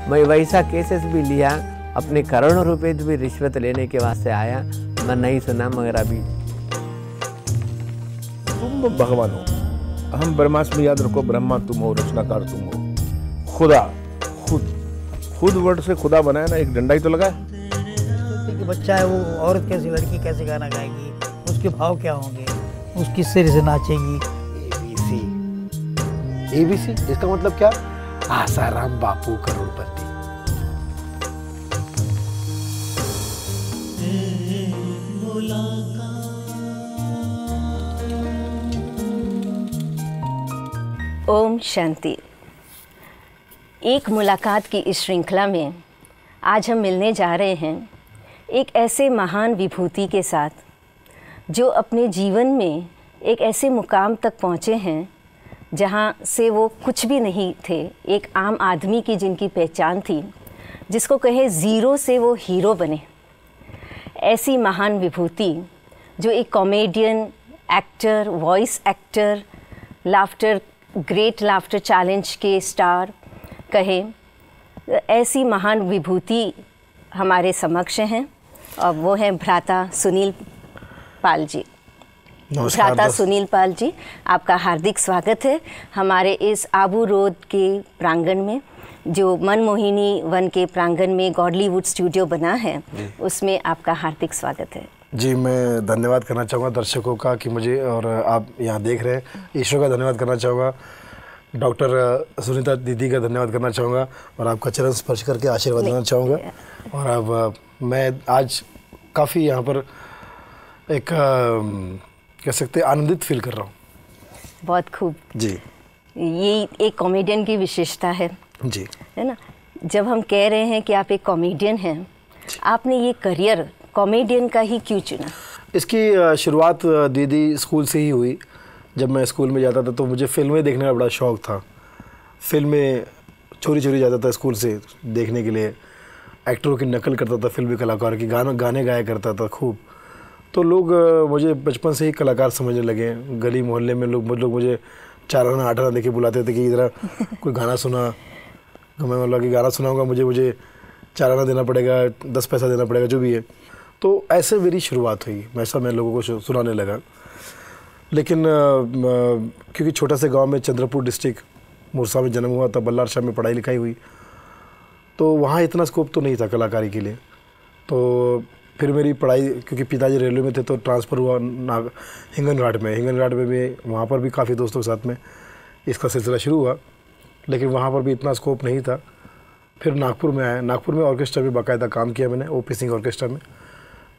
मैं वैसा केसेस भी लिया, अपने करोड़ों रुपए भी रिश्वत लेने के वास्ते आया, मैं नहीं सुना। मगर अभी तुम भगवान हो, अहम ब्रह्मास्मि, याद रखो, ब्रह्मा तुम हो, रचनाकार तुम हो, खुदा खुद वर्ड से खुदा बनाया ना, एक डंडा ही तो लगा है। कि बच्चा है वो, औरत कैसी, लड़की कैसे गाना गाएगी, उसके भाव क्या होंगे, उस किस तरह से नाचेगी। ABC इसका मतलब क्या? आसाराम बापू करोड़पति। ओम शांति। एक मुलाकात की इस श्रृंखला में आज हम मिलने जा रहे हैं एक ऐसे महान विभूति के साथ जो अपने जीवन में एक ऐसे मुकाम तक पहुँचे हैं जहाँ से वो कुछ भी नहीं थे, एक आम आदमी की जिनकी पहचान थी, जिसको कहे ज़ीरो से वो हीरो बने। ऐसी महान विभूति जो एक comedian, actor, voice actor, laughter, great laughter challenge के स्टार कहे, ऐसी महान विभूति हमारे समक्ष हैं और वो हैं भ्राता सुनील पाल जी। भ्राता सुनील पाल जी, आपका हार्दिक स्वागत है हमारे इस आबू रोड के प्रांगण में, जो मनमोहिनी वन के प्रांगण में गॉडलीवुड स्टूडियो बना है, उसमें आपका हार्दिक स्वागत है। जी, मैं धन्यवाद करना चाहूँगा दर्शकों का कि मुझे, और आप यहाँ देख रहे हैं, ईश्वर का धन्यवाद करना चाहूँगा, डॉक्टर सुनीता दीदी का धन्यवाद करना चाहूँगा, और आपका चरण स्पर्श करके आशीर्वाद देना चाहूँगा। और अब मैं आज काफ़ी यहाँ पर एक कह सकते आनंदित फील कर रहा हूँ। बहुत खूब जी। ये एक कॉमेडियन की विशेषता है जी, है ना। जब हम कह रहे हैं कि आप एक कॉमेडियन हैं, आपने ये करियर कॉमेडियन का ही क्यों चुना? इसकी शुरुआत दीदी स्कूल से ही हुई। जब मैं स्कूल में जाता था तो मुझे फिल्में देखने का बड़ा शौक़ था। फिल्में चोरी चोरी जाता था स्कूल से देखने के लिए, एक्टरों की नकल करता था, फिल्मी कलाकार की गाने गाया करता था खूब। तो लोग मुझे बचपन से ही कलाकार समझने लगे। गली मोहल्ले में लोग मुझे 4 आना 8 आना देखे बुलाते थे कि इधर कोई गाना सुना। मैं बोला कि गाना सुनाऊंगा, मुझे 4 आना देना पड़ेगा, 10 पैसा देना पड़ेगा, जो भी है। तो ऐसे मेरी शुरुआत हुई, ऐसा मैं लोगों को सुनाने लगा। लेकिन क्योंकि छोटा से गांव में चंद्रपुर डिस्ट्रिक्ट मुरसा में जन्म हुआ था, बल्लार शाह में पढ़ाई लिखाई हुई, तो वहाँ इतना स्कोप तो नहीं था कलाकारी के लिए। तो फिर मेरी पढ़ाई, क्योंकि पिताजी रेलवे में थे, तो ट्रांसफ़र हुआ हिंगनघाट में भी, वहाँ पर भी काफ़ी दोस्तों के साथ में इसका सिलसिला शुरू हुआ। लेकिन वहाँ पर भी इतना स्कोप नहीं था। फिर नागपुर में आया, नागपुर में ऑर्केस्ट्रा में बाकायदा काम किया मैंने, ओपी सिंह ऑर्केस्ट्रा में।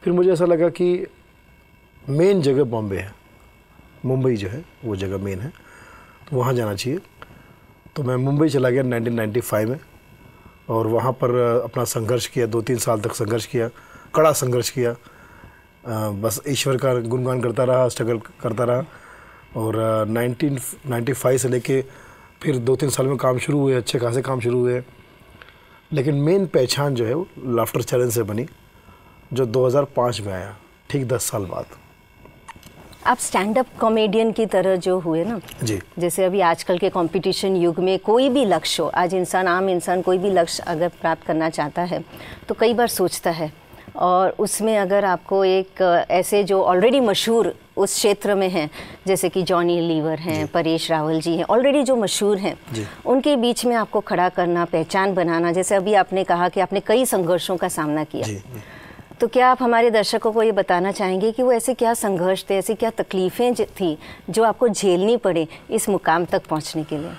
फिर मुझे ऐसा लगा कि मेन जगह बॉम्बे है, मुंबई जो है वो जगह मेन है, तो वहाँ जाना चाहिए। तो मैं मुंबई चला गया 1995 में, और वहाँ पर अपना संघर्ष किया, 2-3 साल तक संघर्ष किया, कड़ा संघर्ष किया। बस ईश्वर का गुणगान करता रहा, स्ट्रगल करता रहा। और 1995 से लेके फिर 2-3 साल में काम शुरू हुए, अच्छे खासे काम शुरू हुए। लेकिन मेन पहचान जो है वो लाफ्टर चैलेंज से बनी, जो 2005 में आया, ठीक 10 साल बाद। आप स्टैंड अप कॉमेडियन की तरह जो हुए ना जी, जैसे अभी आजकल के कंपटीशन युग में कोई भी लक्ष्य हो, आज आम इंसान कोई भी लक्ष्य अगर प्राप्त करना चाहता है तो कई बार सोचता है, और उसमें अगर आपको एक ऐसे जो ऑलरेडी मशहूर उस क्षेत्र में हैं, जैसे कि जॉनी लीवर हैं, परेश रावल जी हैं, ऑलरेडी जो मशहूर हैं, उनके बीच में आपको खड़ा करना, पहचान बनाना, जैसे अभी आपने कहा कि आपने कई संघर्षों का सामना किया, तो क्या आप हमारे दर्शकों को ये बताना चाहेंगे कि वो ऐसे क्या संघर्ष थे, ऐसी क्या तकलीफ़ें थी जो आपको झेलनी पड़े इस मुकाम तक पहुंचने के लिए?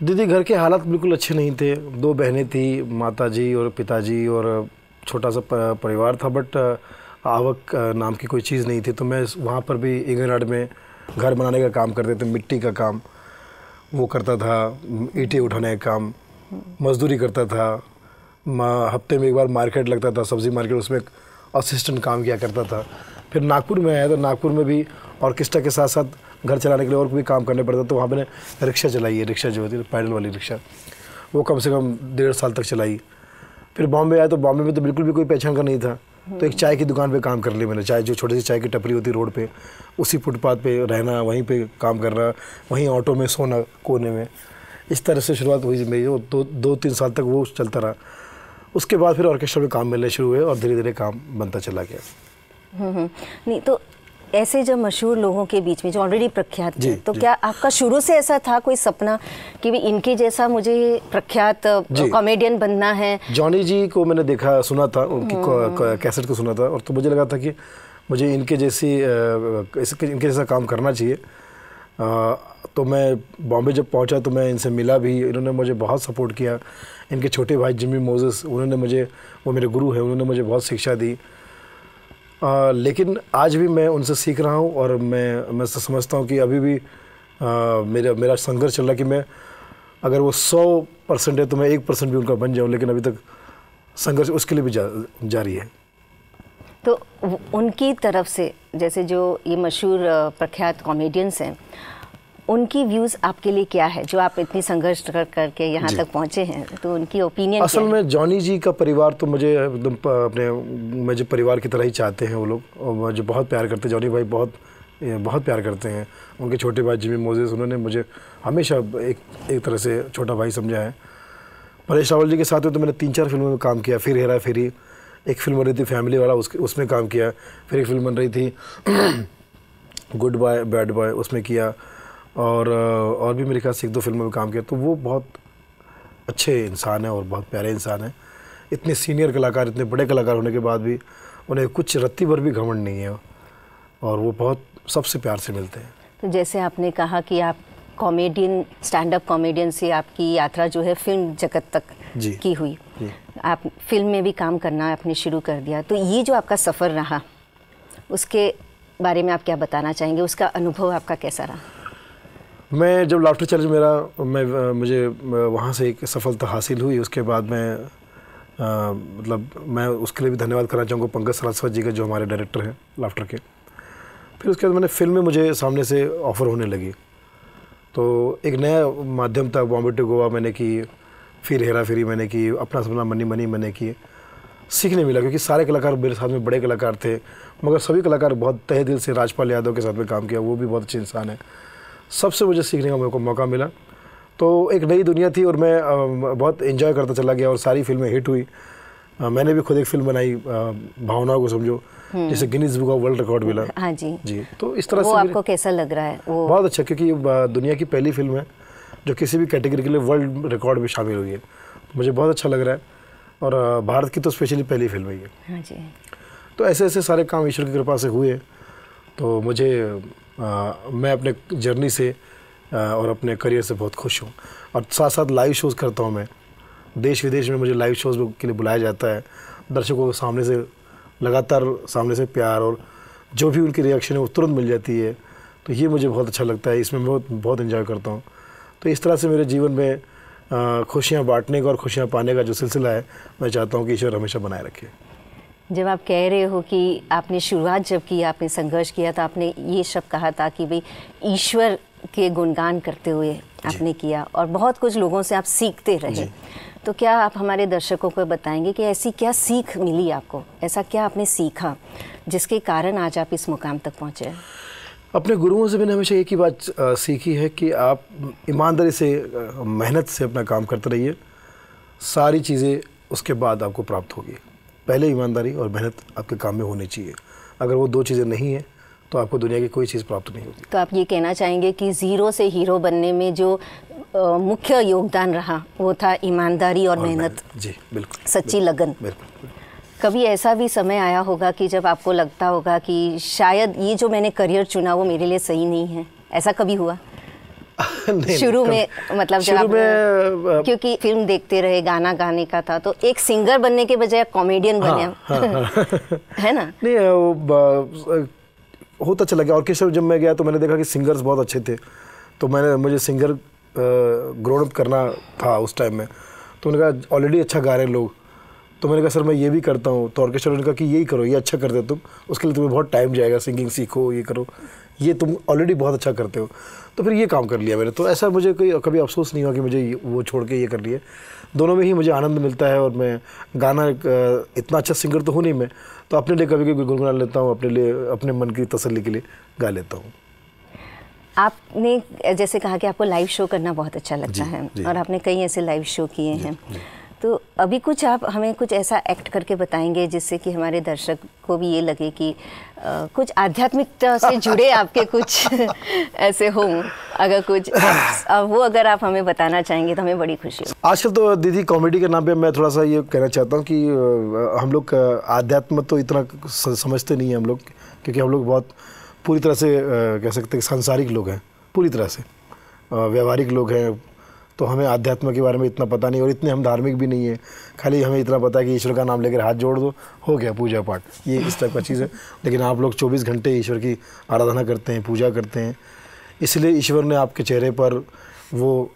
दीदी, घर के हालात बिल्कुल अच्छे नहीं थे। 2 बहनें थी, माताजी और पिताजी, और छोटा सा परिवार था, बट आवक नाम की कोई चीज़ नहीं थी। तो मैं वहाँ पर भी इंग्लैंड में घर बनाने का काम करते थे, मिट्टी का काम वो करता था, ईंटें उठाने का काम, मजदूरी करता था। हफ्ते में एक बार मार्केट लगता था, सब्ज़ी मार्केट, उसमें असिस्टेंट काम किया करता था। फिर नागपुर में आया तो नागपुर में भी ऑर्केस्ट्रा के साथ साथ घर चलाने के लिए और भी काम करने पड़ता। तो वहाँ मैंने रिक्शा चलाई है, रिक्शा जो होती है पैडल वाली रिक्शा, वो कम से कम 1.5 साल तक चलाई। फिर बॉम्बे आया तो बॉम्बे में तो बिल्कुल भी कोई पहचान का नहीं था। तो एक चाय की दुकान पे काम कर ली मैंने, चाय जो छोटी सी चाय की टपरी होती रोड पे, उसी फुटपाथ पे रहना, वहीं पे काम करना, वहीं ऑटो में सोना कोने में, इस तरह से शुरुआत हुई थी मेरी, और 2-3 साल तक वो चलता रहा। उसके बाद फिर ऑर्केस्ट्रा में काम मिलने शुरू हुए और धीरे धीरे काम बनता चला गया। नहीं तो ऐसे जब मशहूर लोगों के बीच में जो ऑलरेडी प्रख्यात थे, तो जी। क्या आपका शुरू से ऐसा था कोई सपना कि भी इनके जैसा मुझे प्रख्यात कॉमेडियन बनना है? जॉनी जी को मैंने देखा, सुना था, उनकी कैसेट को सुना था, और तो मुझे लगा था कि मुझे इनके जैसा काम करना चाहिए। तो मैं बॉम्बे जब पहुंचा तो मैं इनसे मिला भी, इन्होंने मुझे बहुत सपोर्ट किया। इनके छोटे भाई जिमी मोजेस, उन्होंने मुझे, वो मेरे गुरु हैं, उन्होंने मुझे बहुत शिक्षा दी। लेकिन आज भी मैं उनसे सीख रहा हूँ, और मैं समझता हूँ कि अभी भी मेरा संघर्ष चल रहा है कि मैं, अगर वो 100% है तो मैं 1% भी उनका बन जाऊँ, लेकिन अभी तक संघर्ष उसके लिए भी जारी है। तो उनकी तरफ से, जैसे जो ये मशहूर प्रख्यात कॉमेडियन्स हैं, उनकी व्यूज़ आपके लिए क्या है, जो आप इतनी संघर्ष करके यहाँ तक पहुँचे हैं, तो उनकी ओपिनियन असल में जॉनी जी का परिवार तो मुझे एकदम अपने मुझे परिवार की तरह ही चाहते हैं वो लोग, और मुझे बहुत प्यार करते हैं। जॉनी भाई बहुत प्यार करते हैं। उनके छोटे भाई जिमी मोजेस, उन्होंने मुझे हमेशा एक तरह से छोटा भाई समझा है। परेश रावल जी के साथ तो मैंने 3-4 फिल्मों में काम किया। फिर हेरा फेरी, एक फिल्म बन रही थी फैमिली वाला, उसमें काम किया। फिर एक फिल्म बन रही थी गुड बॉय बैड बॉय, उसमें किया। और भी मेरे ख्याल से 1-2 फिल्मों में काम किया। तो वो बहुत अच्छे इंसान हैं और बहुत प्यारे इंसान हैं। इतने सीनियर कलाकार, इतने बड़े कलाकार होने के बाद भी उन्हें कुछ रत्ती भर भी घमंड नहीं है, और वो बहुत सबसे प्यार से मिलते हैं। तो जैसे आपने कहा कि आप कॉमेडियन, स्टैंड अप कॉमेडियन से आपकी यात्रा जो है फिल्म जगत तक की हुई, आप फिल्म में भी काम करना आपने शुरू कर दिया। तो ये जो आपका सफ़र रहा, उसके बारे में आप क्या बताना चाहेंगे? उसका अनुभव आपका कैसा रहा? मैं जब लाफ्टर चैलेंज मुझे वहाँ से एक सफलता हासिल हुई, उसके बाद मैं उसके लिए भी धन्यवाद करना चाहूँगा पंकज सरस्वत जी का, जो हमारे डायरेक्टर हैं लाफ्टर के। फिर उसके बाद मैंने फिल्में मुझे सामने से ऑफ़र होने लगी, तो एक नया माध्यम था। बॉम्बे टू गोवा मैंने की, फिर हेरा फेरी मैंने की, अपना सपना मनी मनी मैंने की। सीखने मिला, क्योंकि सारे कलाकार मेरे साथ में बड़े कलाकार थे, मगर सभी कलाकार बहुत तहे दिल से। राजपाल यादव के साथ में काम किया, वो भी बहुत अच्छे इंसान है। सबसे मुझे सीखने का मेरे को मौका मिला। तो एक नई दुनिया थी, और मैं बहुत एंजॉय करता चला गया, और सारी फिल्में हिट हुई। मैंने भी खुद एक फिल्म बनाई, भावनाओं को समझो, जिसे Guinness book of world record मिला। हाँ जी। तो इस तरह वो से आपको कैसा लग रहा है? वो बहुत अच्छा, क्योंकि दुनिया की पहली फिल्म है जो किसी भी कैटेगरी के लिए वर्ल्ड रिकॉर्ड में शामिल हुई है। मुझे बहुत अच्छा लग रहा है, और भारत की तो स्पेशली पहली फिल्म है ये। हाँ जी। तो ऐसे ऐसे सारे काम ईश्वर की कृपा से हुए। तो मुझे मैं अपने जर्नी से और अपने करियर से बहुत खुश हूँ। और साथ साथ लाइव शोज़ करता हूँ मैं, देश विदेश में मुझे लाइव शोज़ के लिए बुलाया जाता है। दर्शकों को सामने से लगातार सामने से प्यार, और जो भी उनकी रिएक्शन है वो तुरंत मिल जाती है। तो ये मुझे बहुत अच्छा लगता है, इसमें मैं बहुत एंजॉय करता हूँ। तो इस तरह से मेरे जीवन में खुशियाँ बांटने का और खुशियाँ पाने का जो सिलसिला है, मैं चाहता हूँ कि ईश्वर हमेशा बनाए रखे। जब आप कह रहे हो कि आपने शुरुआत जब की, आपने संघर्ष किया, तो आपने ये शब्द कहा था कि भाई ईश्वर के गुणगान करते हुए आपने किया, और बहुत कुछ लोगों से आप सीखते रहे। तो क्या आप हमारे दर्शकों को बताएंगे कि ऐसी क्या सीख मिली आपको, ऐसा क्या आपने सीखा जिसके कारण आज आप इस मुकाम तक पहुँचे? अपने गुरुओं से मैंने हमेशा एक ही बात सीखी है कि आप ईमानदारी से, मेहनत से अपना काम करते रहिए, सारी चीज़ें उसके बाद आपको प्राप्त होगी। पहले ईमानदारी और मेहनत आपके काम में होनी चाहिए। अगर वो 2 चीज़ें नहीं हैं तो आपको दुनिया की कोई चीज़ प्राप्त नहीं होगी। तो आप ये कहना चाहेंगे कि ज़ीरो से हीरो बनने में जो मुख्य योगदान रहा वो था ईमानदारी और मेहनत। जी बिल्कुल, सच्ची लगन। बिल्कुल। कभी ऐसा भी समय आया होगा कि जब आपको लगता होगा कि शायद ये जो मैंने करियर चुना वो मेरे लिए सही नहीं है, ऐसा कभी हुआ? शुरू में, मतलब जब आप, क्योंकि फिल्म देखते रहे, गाना गाने का था, तो एक सिंगर बनने के बजाय कॉमेडियन बने। है ना? नहीं, होता चला गया। ऑर्केस्ट्रा जब मैं गया तो मैंने देखा कि सिंगर्स बहुत अच्छे थे, तो मुझे सिंगर ग्रोन अप करना था उस टाइम में। तो मैंने कहा ऑलरेडी अच्छा गा रहे हैं लोग, तो मैंने कहा सर मैं ये भी करता हूँ। तो ऑर्केस्ट्रा ने कहा कि यही करो, ये अच्छा करते हो तुम, उसके लिए तुम्हें बहुत टाइम जाएगा, सिंगिंग सीखो, ये करो, ये तुम ऑलरेडी बहुत अच्छा करते हो। तो फिर ये काम कर लिया मैंने। तो ऐसा मुझे कभी अफसोस नहीं हुआ कि मुझे वो छोड़ के ये कर लिया। दोनों में ही मुझे आनंद मिलता है, और मैं गाना, इतना अच्छा सिंगर तो हूँ नहीं मैं, तो अपने लिए कभी कभी गुनगुना लेता हूँ, अपने लिए, अपने मन की तसल्ली के लिए गा लेता हूँ। आपने जैसे कहा कि आपको लाइव शो करना बहुत अच्छा लगता है और आपने कई ऐसे लाइव शो किए हैं, तो अभी कुछ आप हमें कुछ ऐसा एक्ट करके बताएंगे जिससे कि हमारे दर्शक को भी ये लगे कि कुछ आध्यात्मिकता से जुड़े आपके कुछ ऐसे हों, अगर कुछ वो अगर आप हमें बताना चाहेंगे तो हमें बड़ी खुशी होगी। आजकल तो दीदी कॉमेडी के नाम पे मैं थोड़ा सा ये कहना चाहता हूँ कि हम लोग आध्यात्म तो इतना समझते नहीं हैं हम लोग, क्योंकि हम लोग बहुत पूरी तरह से कह सकते हैं सांसारिक लोग हैं, पूरी तरह से व्यवहारिक लोग हैं, तो हमें आध्यात्म के बारे में इतना पता नहीं और इतने हम धार्मिक भी नहीं है। खाली हमें इतना पता है कि ईश्वर का नाम लेकर हाथ जोड़ दो, हो गया पूजा पाठ, ये इस टाइप का चीज़ है। लेकिन आप लोग 24 घंटे ईश्वर की आराधना करते हैं, पूजा करते हैं, इसलिए ईश्वर ने आपके चेहरे पर वो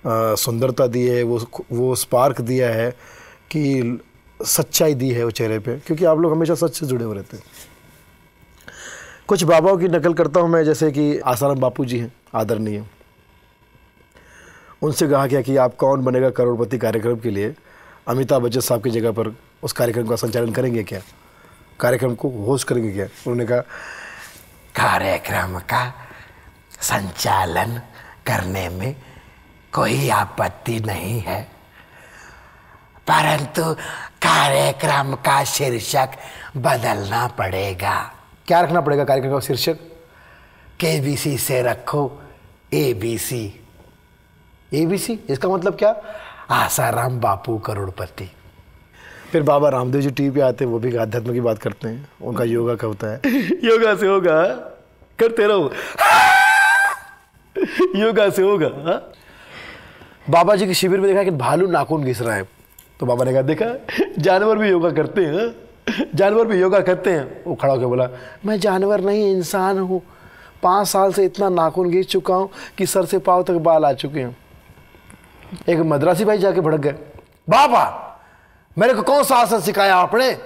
सुंदरता दी है, वो स्पार्क दिया है कि सच्चाई दी है वो चेहरे पे, क्योंकि आप लोग हमेशा सच से जुड़े हुए रहते हैं। कुछ बाबाओं की नकल करता हूँ मैं, जैसे कि आसाराम बापू जी हैं, आदरणीय, उनसे कहा गया कि आप कौन बनेगा करोड़पति कार्यक्रम के लिए अमिताभ बच्चन साहब की जगह पर उस कार्यक्रम का संचालन करेंगे क्या, कार्यक्रम को होस्ट करेंगे क्या? उन्होंने कहा कार्यक्रम का संचालन करने में कोई आपत्ति नहीं है, परंतु कार्यक्रम का शीर्षक बदलना पड़ेगा। क्या रखना पड़ेगा कार्यक्रम का शीर्षक? केबीसी से रखो एबीसी। एबीसी इसका मतलब क्या? आसाराम बापू करोड़पति। फिर बाबा रामदेव जी टीवी पे आते हैं, वो भी अध्यात्म की बात करते हैं, उनका योगा का होता है, योगा से होगा, करते रहो, योगा से होगा। बाबा जी के शिविर में देखा कि भालू नाखून घिस रहा है, तो बाबा ने कहा देखा जानवर भी योगा करते हैं, जानवर भी योगा करते हैं। वो खड़ा होकर बोला मैं जानवर नहीं इंसान हूँ, 5 साल से इतना नाखून घिस चुका हूँ कि सर से पाँव तक बाल आ चुके हैं। एक मद्रासी भाई जाके भड़क गए, बाबा मेरे को कौन सा आसन सिखाया आपने?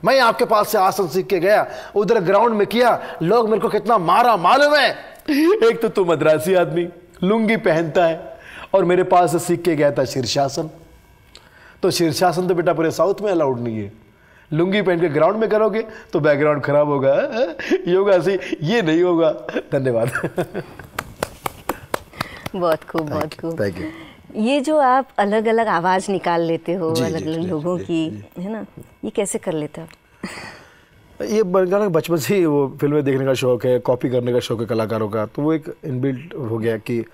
मैं आपके पास से आसन सीख के गया, उधर ग्राउंड में किया, लोग मेरे को कितना मारा मालूम है? एक तो तू मद्रासी आदमी लुंगी पहनता है और मेरे पास से सीख के गया था शीर्षासन। तो शीर्षासन तो बेटा पूरे साउथ में अलाउड नहीं है, लुंगी पहन के ग्राउंड में करोगे तो बैकग्राउंड खराब होगा, योगा से ये नहीं होगा। धन्यवाद। बहुत खूब, बहुत खूब। Thank you. ये जो आप अलग अलग आवाज़ निकाल लेते हो अलग अलग लोगों की, है ना, ये कैसे कर लेते हो? ये बचपन से ही वो फिल्में देखने का शौक है, कॉपी करने का शौक है कलाकारों का, तो वो एक इनबिल्ट हो गया कि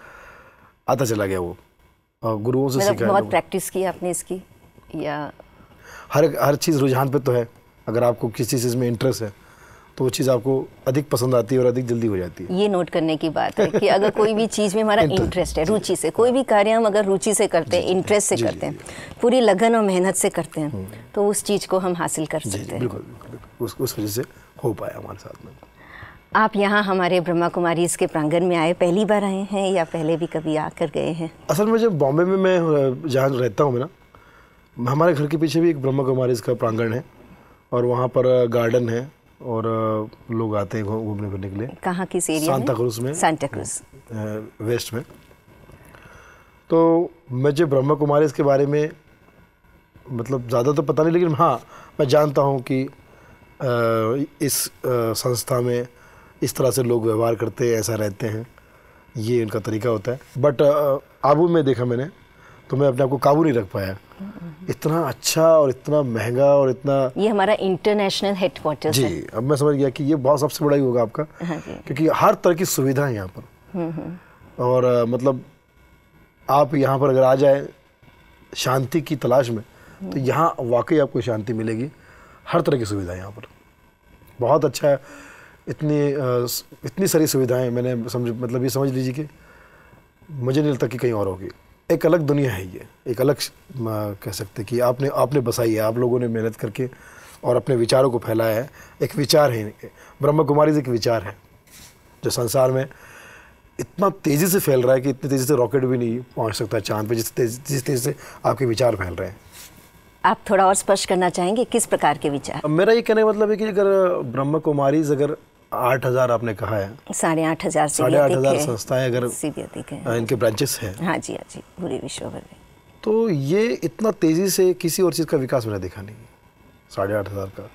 आता चला गया वो, और गुरुओं से सीखा। बहुत प्रैक्टिस की आपने इसकी, या हर चीज़ रुझान पे तो है, अगर आपको किसी चीज़ में इंटरेस्ट है तो वो चीज़ आपको अधिक पसंद आती है और अधिक जल्दी हो जाती है। ये नोट करने की बात है कि अगर कोई भी चीज़ में हमारा इंटरेस्ट है, रुचि से, कोई भी कार्य हम अगर रुचि से करते हैं, इंटरेस्ट से करते हैं, पूरी लगन और मेहनत से करते हैं, तो उस चीज़ को हम हासिल कर सकते हैं। बिल्कुल, उस वजह से हो पाया हमारे साथ में। आप यहाँ हमारे ब्रह्मा कुमारी इसके प्रांगण में आए, पहली बार आए हैं या पहले भी कभी आकर गए हैं? असल में जब बॉम्बे में मैं जहाँ रहता हूँ मैं ना, हमारे घर के पीछे भी एक ब्रह्मा कुमारी इसका प्रांगण है और वहाँ पर गार्डन है और लोग आते हैं घूमने फिरने के लिए। कहाँ किस एरिया में? सांता क्रूज में, सांता क्रूज वेस्ट में। तो मुझे ब्रह्मा कुमारी इसके बारे में मतलब ज़्यादा तो पता नहीं, लेकिन हाँ मैं जानता हूँ कि इस संस्था में इस तरह से लोग व्यवहार करते हैं, ऐसा रहते हैं, ये इनका तरीका होता है। बट आबू में देखा मैंने तो मैं अपने आप को काबू नहीं रख पाया, इतना अच्छा और इतना महंगा और इतना। ये हमारा इंटरनेशनल हेडक्वार्टर्स जी है। अब मैं समझ गया कि ये बहुत सबसे बड़ा ही होगा आपका। हाँ जी। क्योंकि हर तरह की सुविधा है यहाँ पर, और मतलब आप यहाँ पर अगर आ जाए शांति की तलाश में तो यहाँ वाकई आपको शांति मिलेगी। हर तरह की सुविधा है यहाँ पर, बहुत अच्छा है। इतनी सारी सुविधाएं मैंने मतलब ये समझ लीजिए कि मुझे नहीं लगता कि कहीं और होगी। एक अलग दुनिया है ये, एक अलग कह सकते कि आपने बसाई है, आप लोगों ने मेहनत करके और अपने विचारों को फैलाया है। एक विचार है, ब्रह्मा कुमारी एक विचार है जो संसार में इतना तेज़ी से फैल रहा है कि इतनी तेज़ी से रॉकेट भी नहीं पहुंच सकता चांद पे, जिस तेज़ी से आपके विचार फैल रहे हैं। आप थोड़ा और स्पष्ट करना चाहेंगे किस प्रकार के विचार? मेरा ये कहने का मतलब है कि अगर ब्रह्मा कुमारी अगर 8,000 आपने कहा है, 8,500 से 8,500 संस्थाएं अगर इनके ब्रांचेस हैं, हाँ जी, हाँ जी, पूरे विश्व भर में, तो ये इतना तेज़ी से किसी और चीज़ का विकास मैंने देखा नहीं, 8,500 का।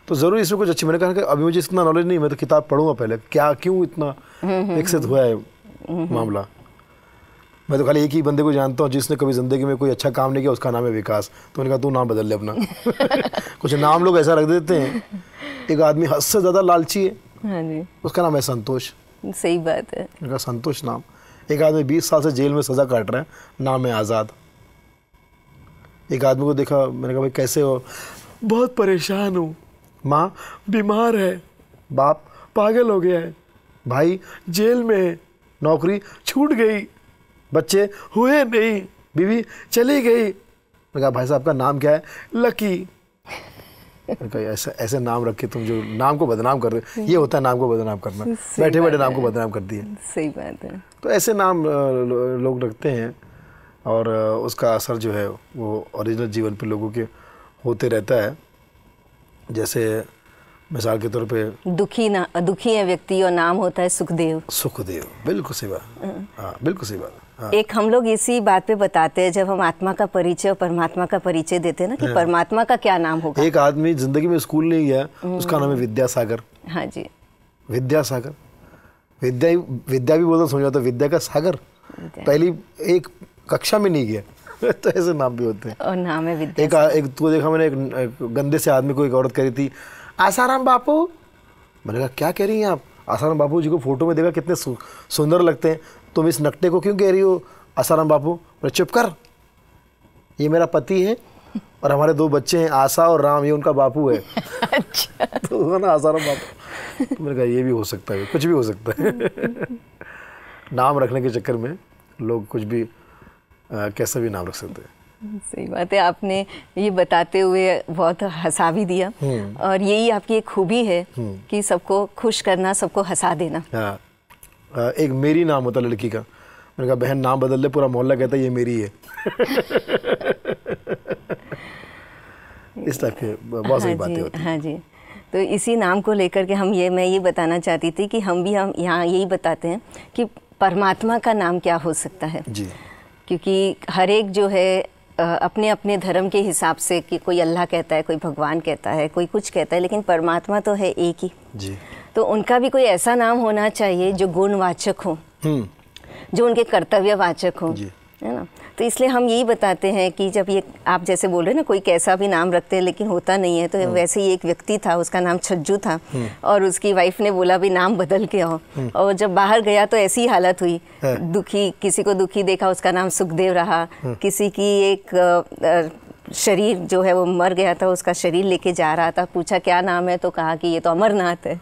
तो ज़रूर इसमें कुछ अच्छी, मैंने कहा कि अभी मुझे इतना नॉलेज नहीं, मैं तो किताब पढ़ूंगा पहले, क्या क्यों इतना विकसित हुआ है मामला। मैं तो खाली एक ही बंदे को जानता हूँ जिसने कभी ज़िंदगी में कोई अच्छा काम नहीं किया, उसका नाम है विकास। तो मैंने कहा तू नाम बदल ले अपना। कुछ नाम लोग ऐसा रख देते हैं। एक आदमी हद से ज़्यादा लालची है, हाँ जी, उसका नाम है संतोष। सही बात है। मैंने कहा संतोष नाम। एक आदमी 20 साल से जेल में सज़ा काट रहा है, नाम है आज़ाद। एक आदमी को देखा, मैंने कहा भाई कैसे हो? बहुत परेशान हूँ, माँ बीमार है, बाप पागल हो गया है, भाई जेल में है, नौकरी छूट गई, बच्चे हुए नहीं, बीवी चली गई। मैंने कहा भाई साहब का नाम क्या है? लकी। मैंने कहा ऐसे नाम रख के तुम जो नाम को बदनाम कर रहे, ये होता है नाम को बदनाम करना, बैठे बैठे नाम को बदनाम कर दिया। सही बात है। तो ऐसे नाम लोग रखते हैं और उसका असर जो है वो ओरिजिनल जीवन पे लोगों के होते रहता है। जैसे मिसाल के तौर पे दुखी है व्यक्ति और नाम होता है सुखदेव। सुखदेव, बिल्कुल सही बात। हाँ, बिल्कुल सही बात। हाँ। एक हम लोग इसी बात पे बताते हैं, जब हम आत्मा का परिचय और परमात्मा का परिचय देते हैं ना, कि परमात्मा का क्या नाम होगा। एक आदमी जिंदगी में स्कूल नहीं गया, उसका नाम है विद्यासागर। हाँ जी, विद्यासागर। विद्या भी बोलता समझ आता, विद्या का सागर। पहली एक कक्षा में नहीं गया। तो ऐसे नाम भी होते हैं। और नाम है विद्या। एक तो देखा मैंने, एक गंदे से आदमी को एक औरत कह रही थी, आसाराम बापू। मैंने कहा क्या कह रही हैं आप? आसाराम बापू जी को फोटो में देखा कितने सुंदर लगते हैं, तुम इस नकटे को क्यों कह रही हो आसाराम बापू? बोले चुप कर, ये मेरा पति है और हमारे 2 बच्चे हैं, आशा और राम, ये उनका बापू है। अच्छा। तो ना आसाराम बापू। तो मैंने कहा ये भी हो सकता है, कुछ भी हो सकता है। नाम रखने के चक्कर में लोग कुछ भी कैसा भी नाम रख सकते हैं। सही बात है। आपने ये बताते हुए बहुत हंसा भी दिया, और यही आपकी एक खूबी है कि सबको खुश करना, सबको हंसा देना। हाँ, एक मेरी नाम होता लड़की का। मैंने कहा बहन नाम बदल ले, पूरा मोहल्ला कहता है ये मेरी है। इस टाइप के बहुत सारी बातें होती हैं। हाँ जी। तो इसी नाम को लेकर के मैं ये बताना चाहती थी कि हम यहाँ यही बताते हैं कि परमात्मा का नाम क्या हो सकता है जी। क्योंकि हर एक जो है अपने अपने धर्म के हिसाब से, कि कोई अल्लाह कहता है, कोई भगवान कहता है, कोई कुछ कहता है, लेकिन परमात्मा तो है एक ही जी। तो उनका भी कोई ऐसा नाम होना चाहिए जो गुणवाचक हो, जो उनके कर्तव्यवाचक हो, है ना। तो इसलिए हम यही बताते हैं कि जब ये आप जैसे बोल रहे हैं ना, कोई कैसा भी नाम रखते हैं लेकिन होता नहीं है, तो वैसे ही एक व्यक्ति था, उसका नाम छज्जू था, और उसकी वाइफ ने बोला भी नाम बदल के आओ, और जब बाहर गया तो ऐसी हालत हुई, दुखी, किसी को दुखी देखा, उसका नाम सुखदेव रहा, किसी की एक शरीर जो है वो मर गया था, उसका शरीर लेके जा रहा था, पूछा क्या नाम है, तो कहा कि ये तो अमरनाथ है।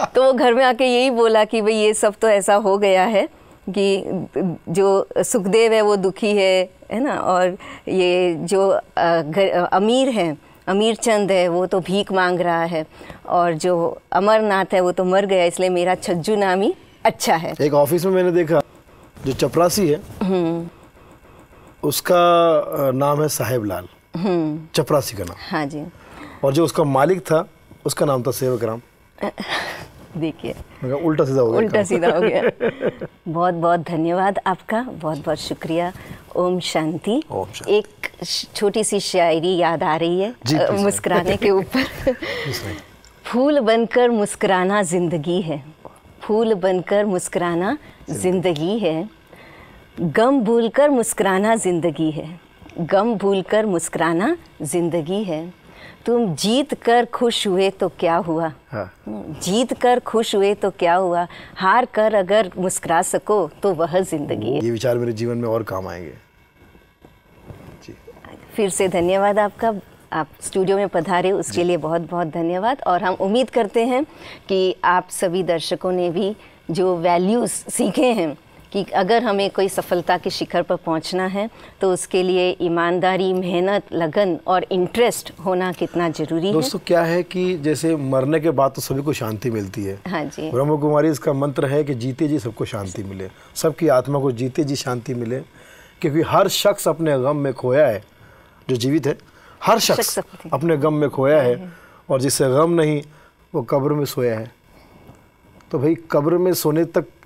तो वो घर में आके यही बोला कि भाई ये सब तो ऐसा हो गया है कि जो सुखदेव है वो दुखी है ना, और ये जो अमीर है, अमीर चंद है, वो तो भीख मांग रहा है, और जो अमरनाथ है वो तो मर गया, इसलिए मेरा छज्जू नाम ही अच्छा है। एक ऑफिस में मैंने देखा, जो चपरासी है उसका नाम है साहेब लाल, चपरासी का नाम। हाँ जी। और जो उसका मालिक था उसका नाम था सेवक राम। देखिए, उल्टा सीधा हो गया। उल्टा सीधा हो गया। बहुत बहुत धन्यवाद आपका, बहुत बहुत शुक्रिया। ओम शांति। ओम शांति। एक छोटी सी शायरी याद आ रही है मुस्कुराने के ऊपर। फूल बनकर मुस्कुराना जिंदगी है, फूल बनकर मुस्कुराना जिंदगी है, गम भूलकर मुस्कुराना जिंदगी है, गम भूलकर मुस्कुराना जिंदगी है। तुम जीत कर खुश हुए तो क्या हुआ, हाँ। जीत कर खुश हुए तो क्या हुआ, हार कर अगर मुस्कुरा सको तो वह जिंदगी है। ये विचार मेरे जीवन में और काम आएंगे जी। फिर से धन्यवाद आपका, आप स्टूडियो में पधारे उसके लिए बहुत बहुत धन्यवाद। और हम उम्मीद करते हैं कि आप सभी दर्शकों ने भी जो वैल्यूज़ सीखे हैं कि अगर हमें कोई सफलता के शिखर पर पहुंचना है तो उसके लिए ईमानदारी, मेहनत, लगन और इंटरेस्ट होना कितना ज़रूरी है। दोस्तों क्या है कि जैसे मरने के बाद तो सभी को शांति मिलती है। हाँ जी। ब्रह्म कुमारी इसका मंत्र है कि जीते जी सबको शांति मिले, सबकी आत्मा को जीते जी शांति मिले, क्योंकि हर शख्स अपने गम में खोया है। जो जीवित है हर शख्स अपने गम में खोया है, और जिससे गम नहीं वो कब्र में सोया है। तो भाई कब्र में सोने तक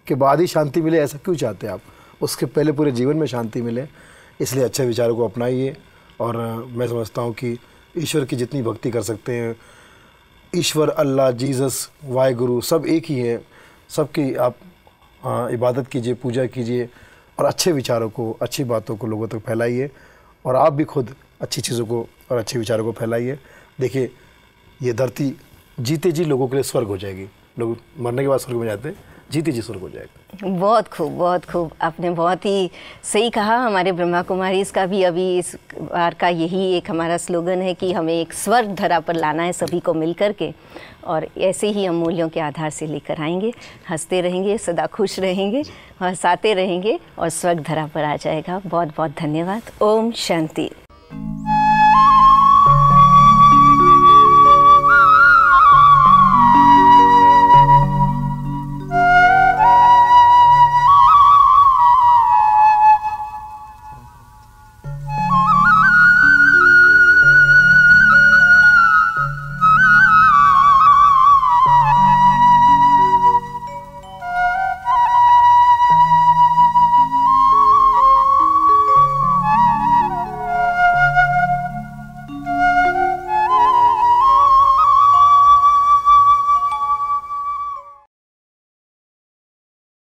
के बाद ही शांति मिले ऐसा क्यों चाहते हैं आप? उसके पहले पूरे जीवन में शांति मिले। इसलिए अच्छे विचारों को अपनाइए, और मैं समझता हूँ कि ईश्वर की जितनी भक्ति कर सकते हैं, ईश्वर, अल्लाह, जीसस, वाहिगुरु सब एक ही हैं। सबकी आप इबादत कीजिए, पूजा कीजिए और अच्छे विचारों को, अच्छी बातों को लोगों तक फैलाइए और आप भी खुद अच्छी चीज़ों को और अच्छे विचारों को फैलाइए। देखिए ये धरती जीते जी लोगों के लिए स्वर्ग हो जाएगी। लोग मरने के बाद स्वर्ग में जाते हैं, जीते जी स्वर्ग हो जाएगा। बहुत खूब, बहुत खूब, आपने बहुत ही सही कहा। हमारे ब्रह्मा कुमारी इसका भी अभी इस बार का यही एक हमारा स्लोगन है कि हमें एक स्वर्ग धरा पर लाना है सभी को मिल कर के, और ऐसे ही हम मूल्यों के आधार से लेकर आएंगे। हंसते रहेंगे, सदा खुश रहेंगे, हंसाते रहेंगे और स्वर्ग धरा पर आ जाएगा। बहुत बहुत धन्यवाद। ओम शांति।